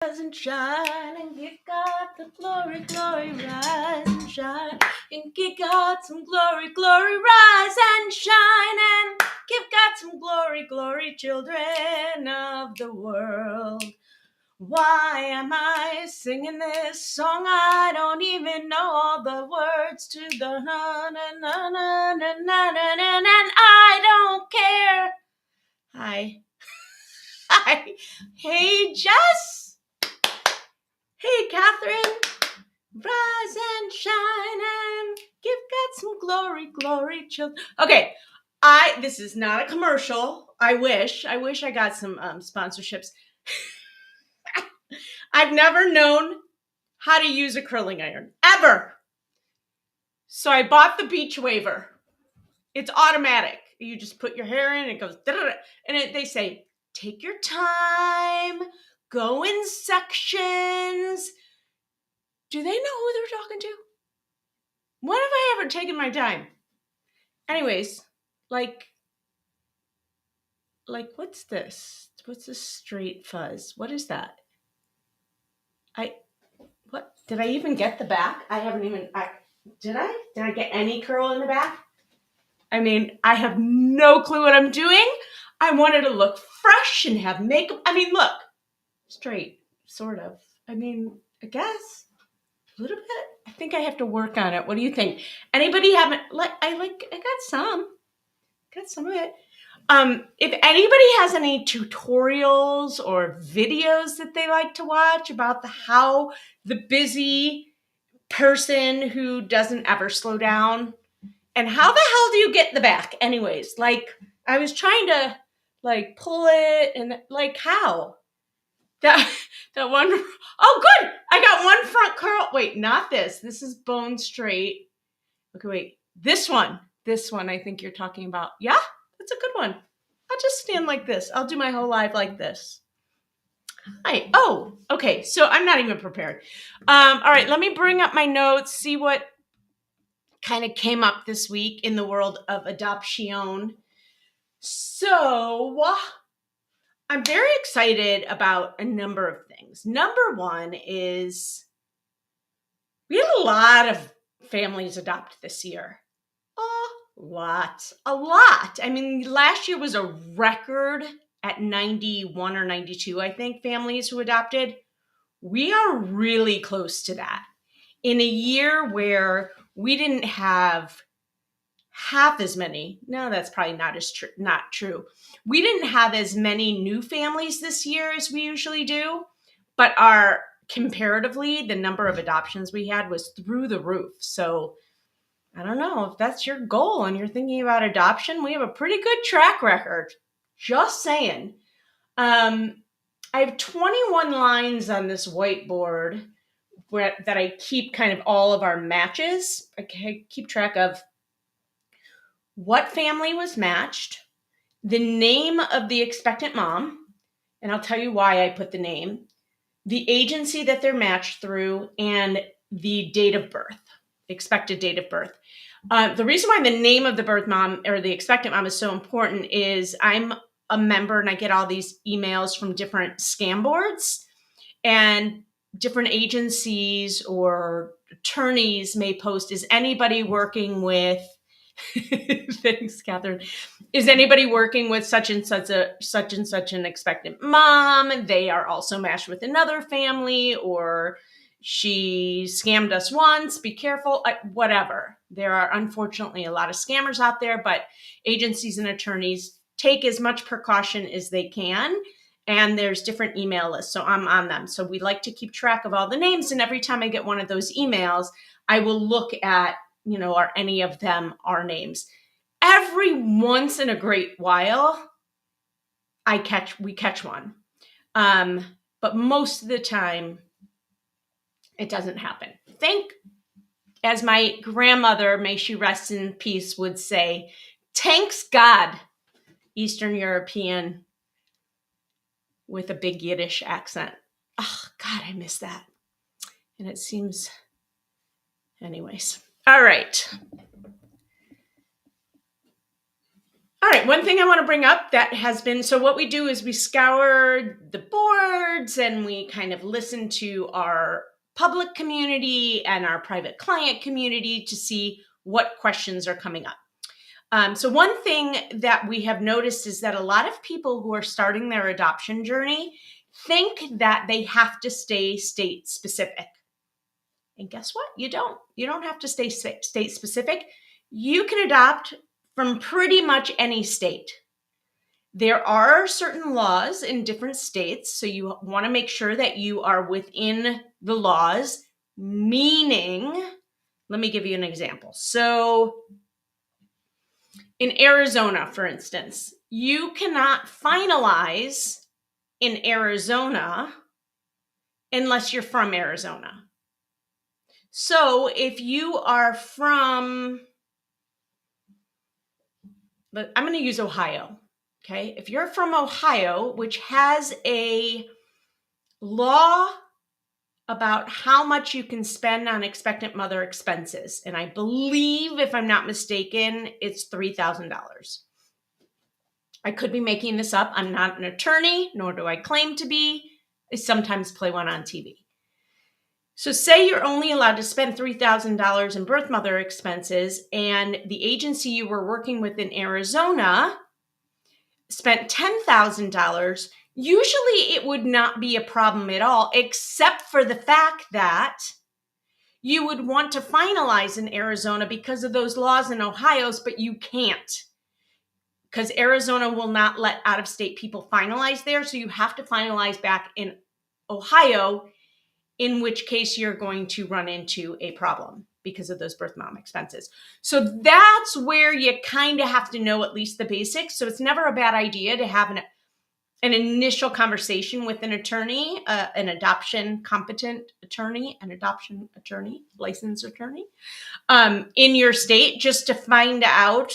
Rise and shine and give God the glory, glory, rise and shine and give God some glory, glory, rise and shine and give God some glory, glory, children of the world. Why am I singing this song? I don't even know all the words to the na na na na na na na na, and I don't care. Hi. Hi. Hey, Jess. Hey, Catherine. Rise and shine and give God some glory, glory, children. Okay, this is not a commercial. I wish I got some sponsorships. I've never known how to use a curling iron ever. So I bought the beach waver. It's automatic. You just put your hair in, it goes, and they say, take your time, go in sections. Do they know who they're talking to? When have I ever taken my time? Anyways, like what's this? What's this straight fuzz? What is that? What? Did I even get the back? Did I get any curl in the back? I mean, I have no clue what I'm doing. I wanted to look fresh and have makeup. I mean, look, straight, sort of. I mean, I guess a little bit. I think I have to work on it. What do you think? Anybody haven't? I got some of it. If anybody has any tutorials or videos that they like to watch about how the busy person who doesn't ever slow down, and how the hell do you get in the back anyways? Like, I was trying to pull it, and how? That one, oh good, I got one front curl. Wait, not this. This is bone straight. Okay, wait. This one I think you're talking about. Yeah, that's a good one. I'll just stand like this. I'll do my whole life like this. Hi. Oh, okay. So I'm not even prepared. All right, let me bring up my notes, see what kind of came up this week in the world of adoption. So I'm very excited about a number of things. Number one is we had a lot of families adopt this year. A lot. I mean, last year was a record at 91 or 92, I think, families who adopted. We are really close to that. In a year where we didn't have half as many, no, that's probably not true. We didn't have as many new families this year as we usually do, but comparatively, the number of adoptions we had was through the roof. So I don't know if that's your goal and you're thinking about adoption. We have a pretty good track record. Just saying. I have 21 lines on this whiteboard that I keep kind of all of our matches. I keep track of what family was matched, the name of the expectant mom, and I'll tell you why I put the name, the agency that they're matched through, and the date of birth, expected date of birth. The reason why the name of the birth mom or the expectant mom is so important is I'm a member and I get all these emails from different scam boards, and different agencies or attorneys may post, is anybody working with, thanks, Catherine, is anybody working with such and such an expectant mom? They are also matched with another family, or she scammed us once, be careful, whatever. There are unfortunately a lot of scammers out there, but agencies and attorneys take as much precaution as they can. And there's different email lists, so I'm on them. So we like to keep track of all the names. And every time I get one of those emails, I will look at, are any of them our names. Every once in a great while, we catch one. But most of the time, it doesn't happen. As my grandmother, may she rest in peace, would say, thanks God, Eastern European with a big Yiddish accent. Oh, God, I miss that. And it seems, anyways. All right. All right, one thing I want to bring up that has been, so what we do is we scour the boards and we kind of listen to our public community and our private client community to see what questions are coming up. So one thing that we have noticed is that a lot of people who are starting their adoption journey think that they have to stay state specific. And guess what? You don't. You don't have to stay state specific. You can adopt from pretty much any state. There are certain laws in different states, so you want to make sure that you are within the laws, meaning, let me give you an example. So in Arizona, for instance, you cannot finalize in Arizona unless you're from Arizona. So if you are from, I'm going to use Ohio, okay? If you're from Ohio, which has a law about how much you can spend on expectant mother expenses, and I believe, if I'm not mistaken, it's $3,000. I could be making this up. I'm not an attorney, nor do I claim to be. I sometimes play one on TV. So say you're only allowed to spend $3,000 in birth mother expenses, and the agency you were working with in Arizona spent $10,000. Usually it would not be a problem at all, except for the fact that you would want to finalize in Arizona because of those laws in Ohio's, but you can't, because Arizona will not let out-of-state people finalize there. So you have to finalize back in Ohio, in which case you're going to run into a problem because of those birth mom expenses. So that's where you kind of have to know at least the basics. So it's never a bad idea to have an initial conversation with an attorney, an adoption competent attorney, an adoption attorney, licensed attorney, in your state, just to find out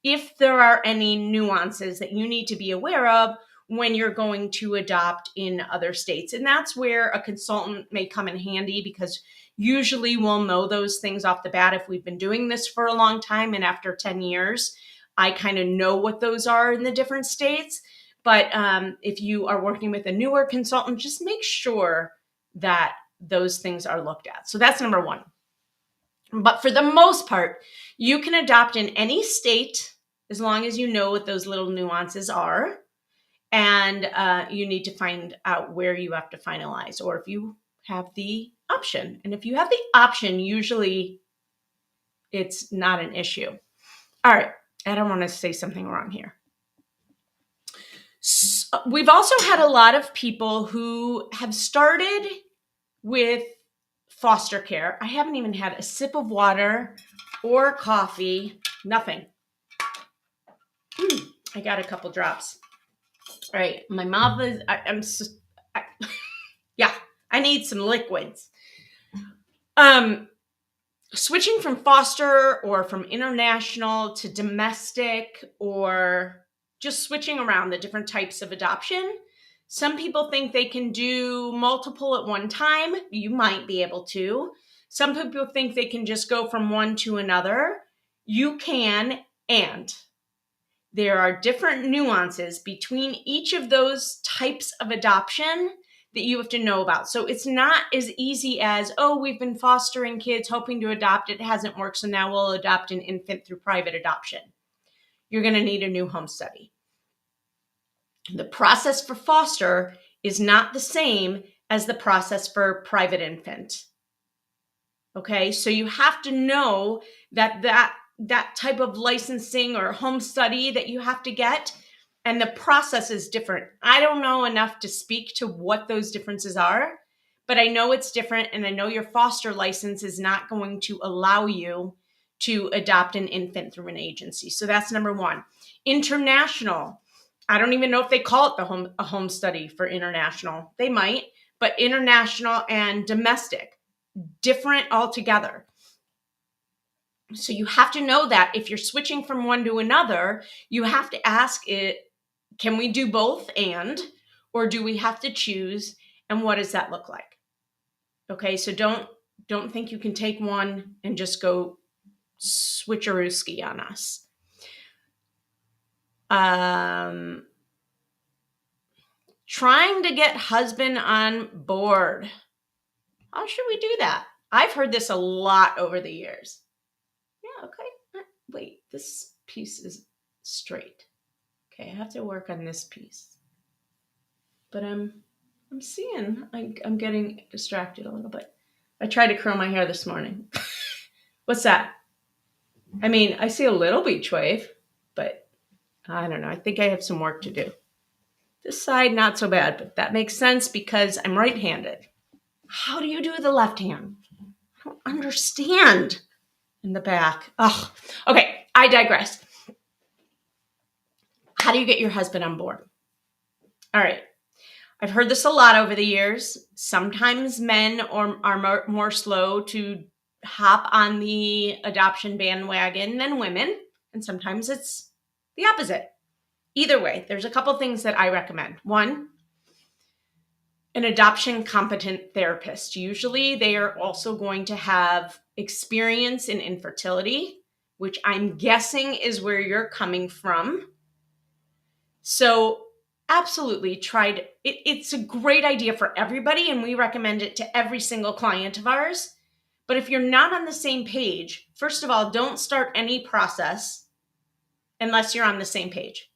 if there are any nuances that you need to be aware of when you're going to adopt in other states. And that's where a consultant may come in handy, because usually we'll know those things off the bat if we've been doing this for a long time. And after 10 years, I kind of know what those are in the different states. But if you are working with a newer consultant, just make sure that those things are looked at. So that's number one. But for the most part, you can adopt in any state as long as you know what those little nuances are. And you need to find out where you have to finalize, or if you have the option. And if you have the option, usually it's not an issue. All right. I don't want to say something wrong here. So we've also had a lot of people who have started with foster care. I haven't even had a sip of water or coffee, nothing. I got a couple drops. All right, my mouth is, yeah, I need some liquids. Switching from foster or from international to domestic, or just switching around the different types of adoption. Some people think they can do multiple at one time. You might be able to. Some people think they can just go from one to another. You can, and there are different nuances between each of those types of adoption that you have to know about. So it's not as easy as, oh, we've been fostering kids hoping to adopt. It hasn't worked, so now we'll adopt an infant through private adoption. You're going to need a new home study. The process for foster is not the same as the process for private infant. Okay, so you have to know that type of licensing or home study that you have to get, and the process is different. I don't know enough to speak to what those differences are, but I know it's different, and I know your foster license is not going to allow you to adopt an infant through an agency. So that's number one. International. I don't even know if they call it a home study for international. They might, but international and domestic, different altogether. So you have to know that if you're switching from one to another, you have to ask it, can we do both or do we have to choose? And what does that look like? Okay, so don't think you can take one and just go switcherooski on us. Trying to get husband on board. How should we do that? I've heard this a lot over the years. Yeah, okay. Wait, this piece is straight. Okay, I have to work on this piece. But I'm seeing I'm getting distracted a little bit. I tried to curl my hair this morning. What's that? I mean, I see a little beach wave, but I don't know. I think I have some work to do. This side, not so bad, but that makes sense because I'm right-handed. How do you do the left hand? I don't understand. In the back. Oh, okay. I digress. How do you get your husband on board? All right. I've heard this a lot over the years. Sometimes men are more slow to hop on the adoption bandwagon than women, and sometimes it's the opposite. Either way, there's a couple things that I recommend. One, an adoption competent therapist. Usually they are also going to have experience in infertility, which I'm guessing is where you're coming from. So absolutely tried. It's a great idea for everybody, and we recommend it to every single client of ours. But if you're not on the same page, first of all, don't start any process unless you're on the same page.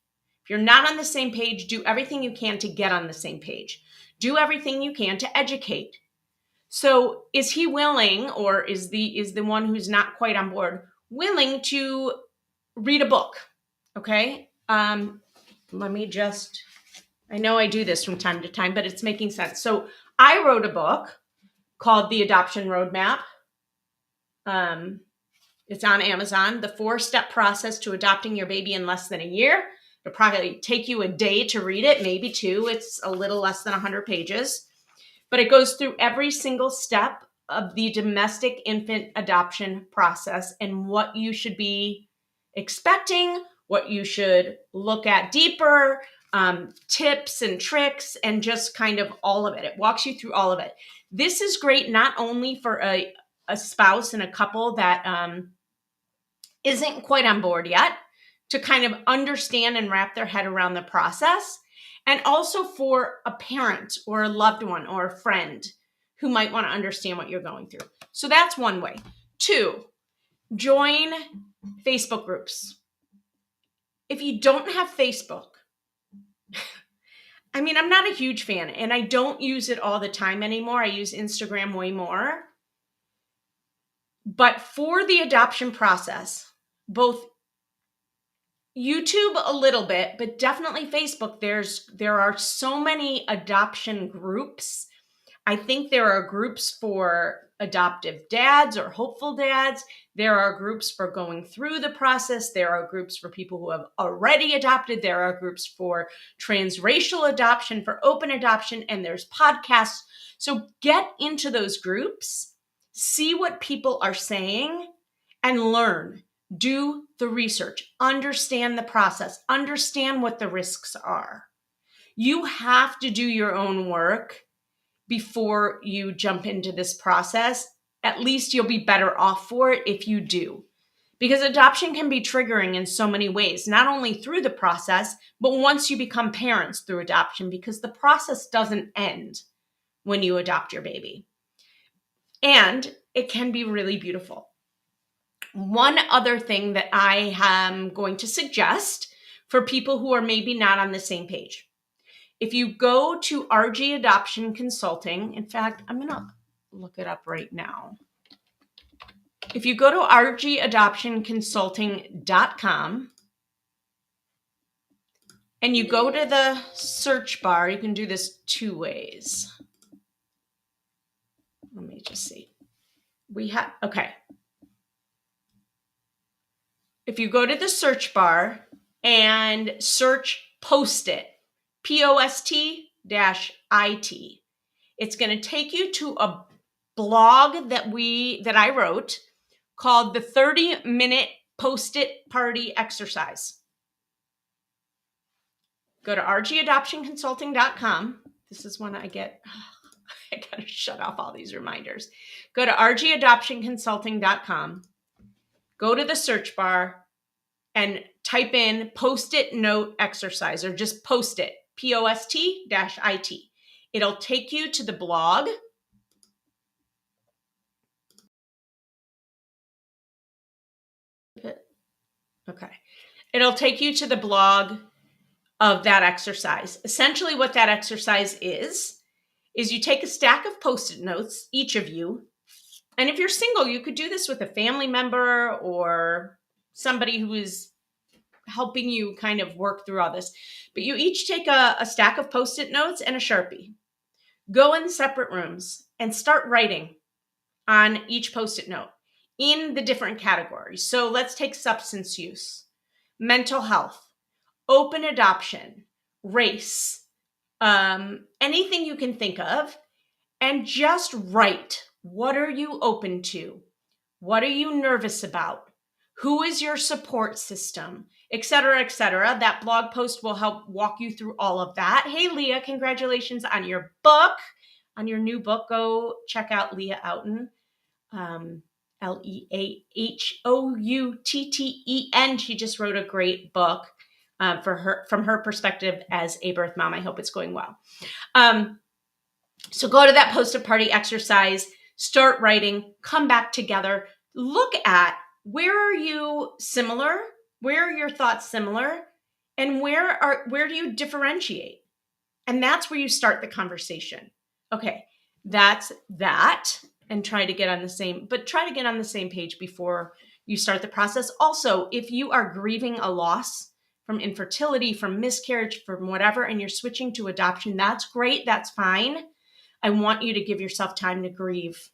If you're not on the same page, do everything you can to get on the same page. Do everything you can to educate. So is he willing, or is the one who's not quite on board willing to read a book? Okay. Let me just, I know I do this from time to time, but it's making sense. So I wrote a book called The Adoption Roadmap. It's on Amazon, the 4-step process to adopting your baby in less than a year. It'll probably take you a day to read it, maybe 2. It's a little less than 100 pages, but it goes through every single step of the domestic infant adoption process and what you should be expecting, what you should look at deeper, tips and tricks, and just kind of all of it. It walks you through all of it. This is great not only for a spouse and a couple that isn't quite on board yet, to kind of understand and wrap their head around the process, and also for a parent or a loved one or a friend who might want to understand what you're going through. So that's one way. 2, join Facebook groups. If you don't have Facebook, I mean, I'm not a huge fan, and I don't use it all the time anymore. I use Instagram way more. But for the adoption process, both YouTube a little bit, but definitely Facebook, there are so many adoption groups. I think there are groups for adoptive dads or hopeful dads. There are groups for going through the process. There are groups for people who have already adopted. There are groups for transracial adoption, for open adoption, and there's podcasts. So get into those groups, see what people are saying, and learn. Do the research, understand the process, understand what the risks are. You have to do your own work before you jump into this process. At least you'll be better off for it if you do. Because adoption can be triggering in so many ways, not only through the process, but once you become parents through adoption, because the process doesn't end when you adopt your baby. And it can be really beautiful. One other thing that I am going to suggest for people who are maybe not on the same page. If you go to RG Adoption Consulting, in fact, I'm going to look it up right now. If you go to rgadoptionconsulting.com and you go to the search bar, you can do this 2 ways. Let me just see. Okay. If you go to the search bar and search Post-it, Post-it, it's going to take you to a blog that I wrote called the 30-minute Post-it Party Exercise. Go to rgadoptionconsulting.com. This is when I got to shut off all these reminders. Go to rgadoptionconsulting.com. Go to the search bar and type in Post-it note exercise, or just Post-it, POST-IT. It'll take you to the blog. Okay. It'll take you to the blog of that exercise. Essentially what that exercise is you take a stack of Post-it notes, each of you. And if you're single, you could do this with a family member or somebody who is helping you kind of work through all this. But you each take a stack of Post-it notes and a Sharpie. Go in separate rooms and start writing on each Post-it note in the different categories. So let's take substance use, mental health, open adoption, race, anything you can think of, and just write. What are you open to? What are you nervous about? Who is your support system? Et cetera, et cetera. That blog post will help walk you through all of that. Hey, Leah, congratulations on your book, on your new book. Go check out Leah Outen, Leahoutten. She just wrote a great book from her perspective as a birth mom. I hope it's going well. So go to that post-it party exercise, start writing, come back together, look at where are you similar, where are your thoughts similar, and where do you differentiate? And that's where you start the conversation. Okay, that's that, and try to get on the same page before you start the process. Also, if you are grieving a loss from infertility, from miscarriage, from whatever, and you're switching to adoption, that's great, that's fine. I want you to give yourself time to grieve,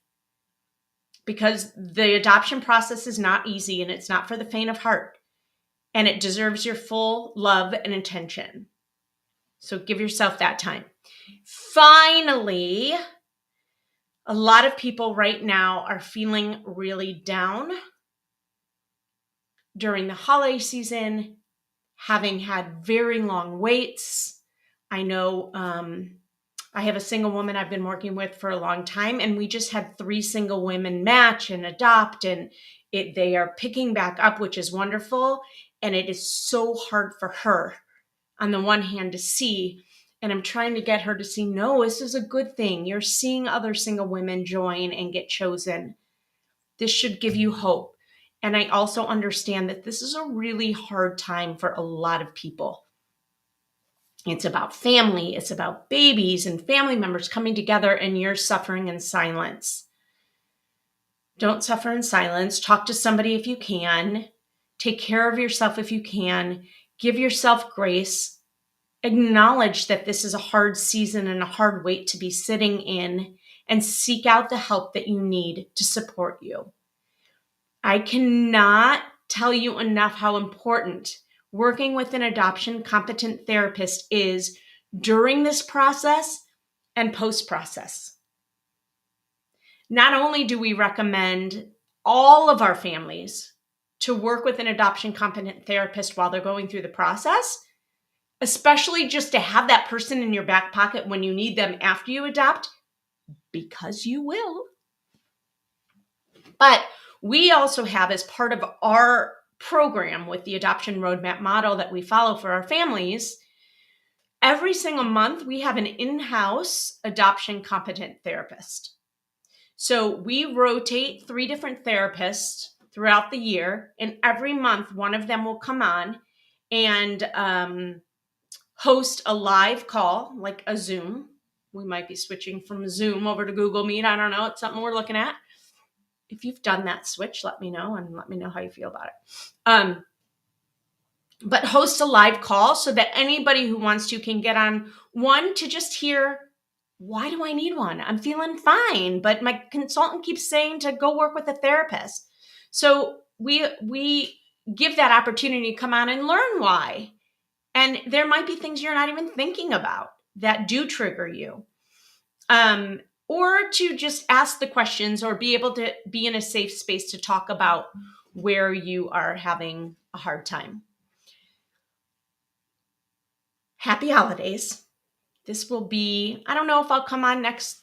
because the adoption process is not easy and it's not for the faint of heart, and it deserves your full love and attention. So give yourself that time. Finally, a lot of people right now are feeling really down during the holiday season, having had very long waits. I know, I have a single woman I've been working with for a long time, and we just had 3 single women match and adopt, and they are picking back up, which is wonderful. And it is so hard for her on the one hand to see, and I'm trying to get her to see, no, this is a good thing. You're seeing other single women join and get chosen. This should give you hope. And I also understand that this is a really hard time for a lot of people. It's about family, it's about babies and family members coming together, and you're suffering in silence. Don't suffer in silence. Talk to somebody if you can. Take care of yourself if you can. Give yourself grace. Acknowledge that this is a hard season and a hard wait to be sitting in, and seek out the help that you need to support you. I cannot tell you enough how important working with an adoption competent therapist is during this process and post-process. Not only do we recommend all of our families to work with an adoption competent therapist while they're going through the process, especially just to have that person in your back pocket when you need them after you adopt, because you will. But we also have, as part of our program with the adoption roadmap model that we follow for our families, every single month we have an in-house adoption competent therapist. So we rotate 3 different therapists throughout the year, and every month one of them will come on and host a live call, like a Zoom. We might be switching from Zoom over to Google Meet. I don't know. It's something we're looking at. If you've done that switch, let me know, and let me know how you feel about it. But host a live call so that anybody who wants to can get on one to just hear, why do I need one? I'm feeling fine, but my consultant keeps saying to go work with a therapist. So we give that opportunity to come on and learn why. And there might be things you're not even thinking about that do trigger you. Or to just ask the questions, or be able to be in a safe space to talk about where you are having a hard time. Happy holidays. This will be, I don't know if I'll come on next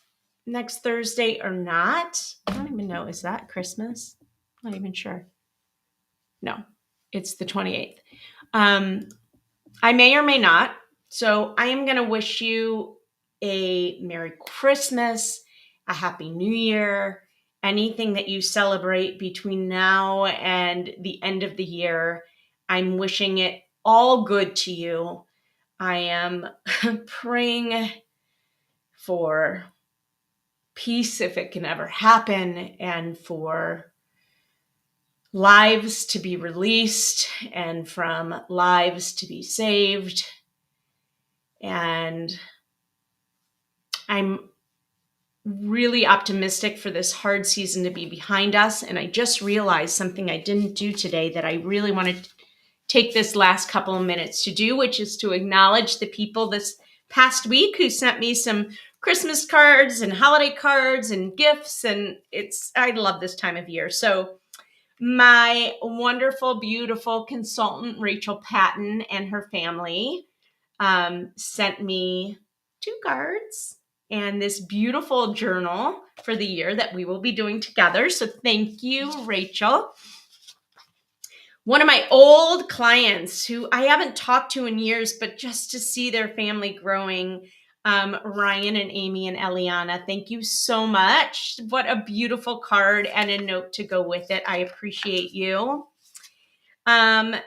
Thursday or not. I don't even know. Is that Christmas? Not even sure. No, It's the 28th. I may or may not. So I am going to wish you a Merry Christmas, a Happy New Year, anything that you celebrate between now and the end of the year. I'm wishing it all good to you. I am praying for peace if it can ever happen, and for lives to be released and from lives to be saved. And I'm really optimistic for this hard season to be behind us. And I just realized something I didn't do today that I really want to take this last couple of minutes to do, which is to acknowledge the people this past week who sent me some Christmas cards and holiday cards and gifts. And I love this time of year. So my wonderful, beautiful consultant, Rachel Patton, and her family sent me 2 cards and this beautiful journal for the year that we will be doing together. So thank you, Rachel. One of my old clients who I haven't talked to in years, but just to see their family growing, Ryan and Amy and Eliana, thank you so much. What a beautiful card and a note to go with it. I appreciate you. The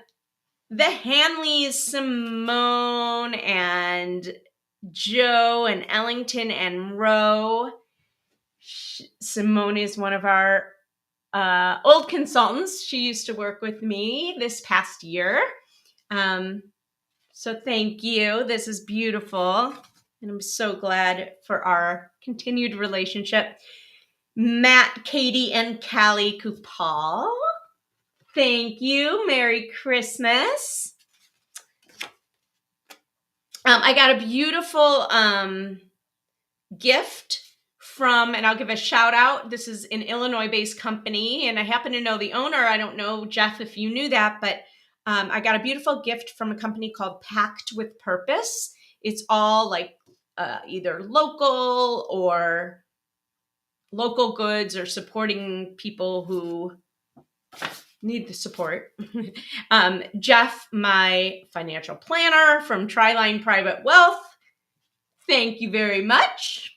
Hanleys, Simone and Joe and Ellington and Roe. Simone is one of our old consultants. She used to work with me this past year. So thank you. This is beautiful. And I'm so glad for our continued relationship. Matt, Katie, and Callie Kupal. Thank you. Merry Christmas. I got a beautiful gift from, and I'll give a shout out. This is an Illinois-based company, and I happen to know the owner. I don't know, Jeff, if you knew that, but I got a beautiful gift from a company called Packed with Purpose. It's all like either local goods or supporting people who need the support. Jeff, my financial planner from Triline Private Wealth, thank you very much.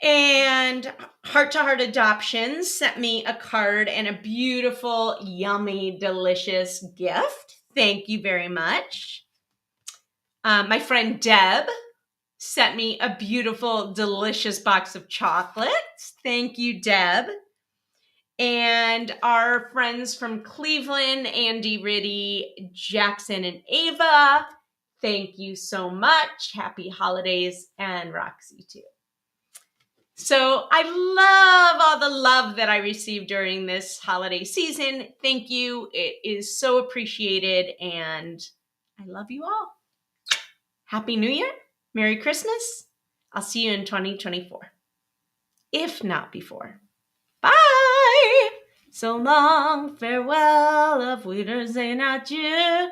And Heart to Heart Adoptions sent me a card and a beautiful, yummy, delicious gift. Thank you very much. My friend Deb sent me a beautiful, delicious box of chocolates. Thank you, Deb. And our friends from Cleveland, Andy, Riddy, Jackson, and Ava, thank you so much. Happy holidays, and Roxy too. So I love all the love that I received during this holiday season. Thank you. It is so appreciated, and I love you all. Happy New Year. Merry Christmas. I'll see you in 2024, if not before. Bye. So long, farewell, auf Wiedersehen, adieu.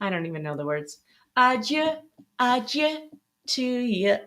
I don't even know the words. Adieu, adieu to you.